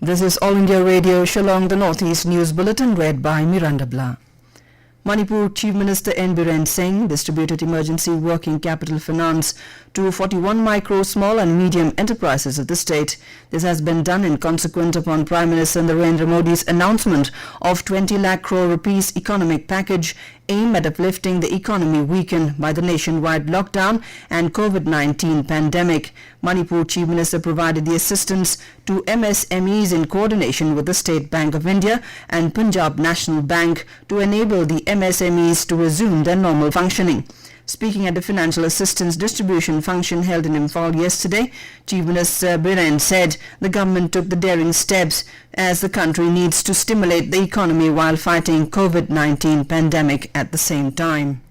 This is All India Radio Shillong, the Northeast News Bulletin read by Miranda Blah. Manipur Chief Minister N. Biren Singh distributed emergency working capital finance to 41 micro, small and medium enterprises of the state. This has been done in consequence upon Prime Minister Narendra Modi's announcement of 20 lakh crore rupees economic package aimed at uplifting the economy weakened by the nationwide lockdown and COVID-19 pandemic. Manipur Chief Minister provided the assistance to MSMEs in coordination with the State Bank of India and Punjab National Bank to enable the MSMEs to resume their normal functioning. Speaking at the financial assistance distribution function held in Imphal yesterday, Chief Minister Biren said the government took the daring steps as the country needs to stimulate the economy while fighting COVID-19 pandemic at the same time.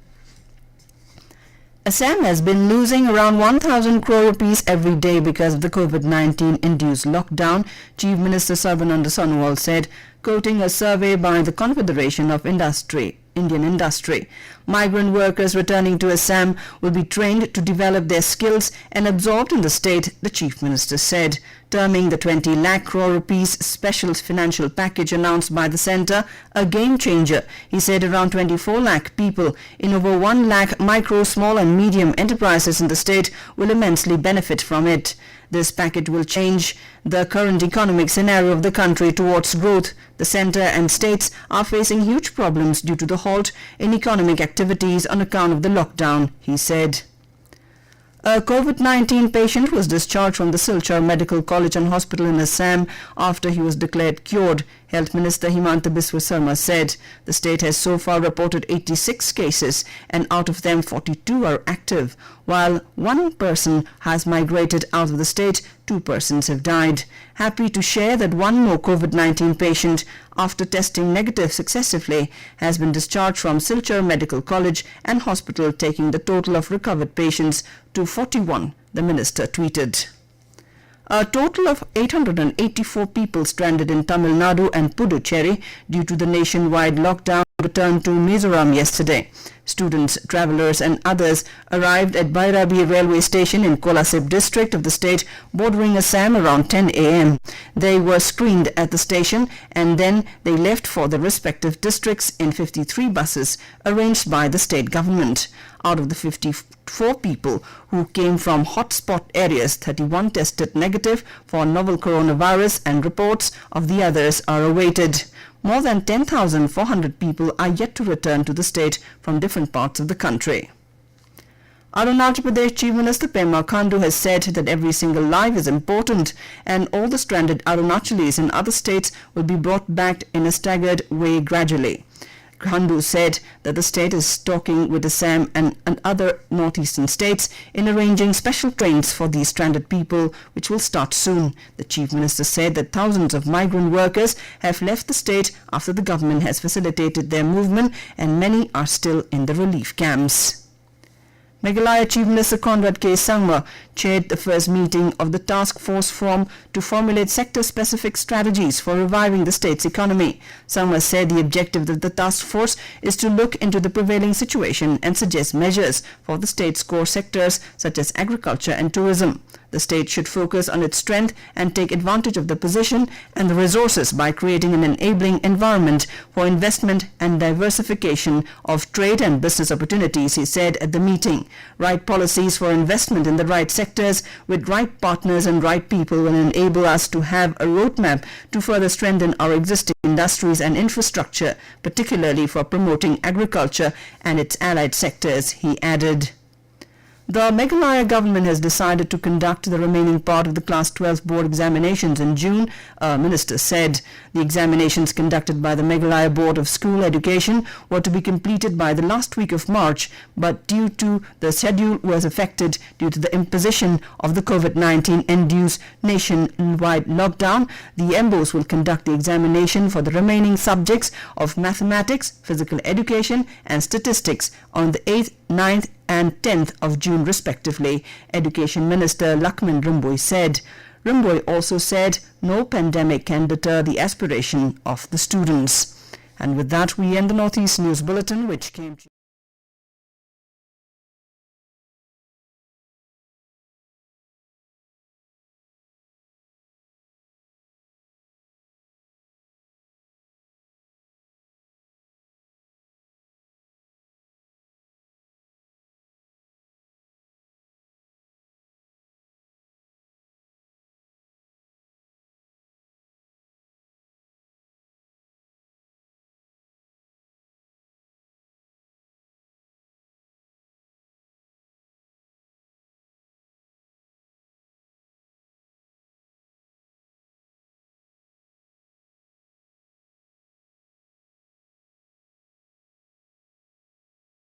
Assam has been losing around 1,000 crore rupees every day because of the COVID-19 induced lockdown, Chief Minister Sarbananda Sonowal said, quoting a survey by the Confederation of Indian Industry. Migrant workers returning to Assam will be trained to develop their skills and absorbed in the state, the Chief Minister said, terming the 20 lakh crore rupees special financial package announced by the centre a game changer. He said around 24 lakh people in over 1 lakh micro, small and medium enterprises in the state will immensely benefit from it. This package will change the current economic scenario of the country towards growth. The centre and states are facing huge problems due to the halt in economic activities on account of the lockdown, he said. A COVID-19 patient was discharged from the Silchar Medical College and Hospital in Assam after he was declared cured. Health Minister Himanta Biswa Sarma said the state has so far reported 86 cases and out of them 42 are active. While one person has migrated out of the state, 2 persons have died. Happy to share that one more COVID-19 patient, after testing negative successively, has been discharged from Silchar Medical College and Hospital, taking the total of recovered patients to 41, the minister tweeted. A total of 884 people stranded in Tamil Nadu and Puducherry due to the nationwide lockdown returned to Mizoram yesterday. Students, travellers and others arrived at Bairabi railway station in Kolasib district of the state bordering Assam around 10 a.m. They were screened at the station and then they left for the respective districts in 53 buses arranged by the state government. Out of the 54 people who came from hotspot areas, 31 tested negative for novel coronavirus and reports of the others are awaited. More than 10,400 people are yet to return to the state from different parts of the country. Arunachal Pradesh Chief Minister Pema Khandu has said that every single life is important and all the stranded Arunachalis in other states will be brought back in a staggered way gradually. Khandu said that the state is talking with Assam and other northeastern states in arranging special trains for these stranded people, which will start soon. The Chief Minister said that thousands of migrant workers have left the state after the government has facilitated their movement and many are still in the relief camps. Meghalaya Chief Minister Conrad K. Sangma chaired the first meeting of the task force formed to formulate sector-specific strategies for reviving the state's economy. Sangma said the objective of the task force is to look into the prevailing situation and suggest measures for the state's core sectors such as agriculture and tourism. The state should focus on its strength and take advantage of the position and the resources by creating an enabling environment for investment and diversification of trade and business opportunities, he said at the meeting. Right policies for investment in the right sectors with right partners and right people will enable us to have a roadmap to further strengthen our existing industries and infrastructure, particularly for promoting agriculture and its allied sectors, he added. The Meghalaya government has decided to conduct the remaining part of the Class 12 board examinations in June, a minister said. The examinations conducted by the Meghalaya Board of School Education were to be completed by the last week of March, but due to the schedule was affected due to the imposition of the COVID-19 induced nationwide lockdown. The MBOs will conduct the examination for the remaining subjects of mathematics, physical education and statistics on the 8th, 9th and 10th of June respectively, Education Minister Lakman Rimboy said. Rimboy also said no pandemic can deter the aspiration of the students. And with that we end the Northeast News Bulletin, which came to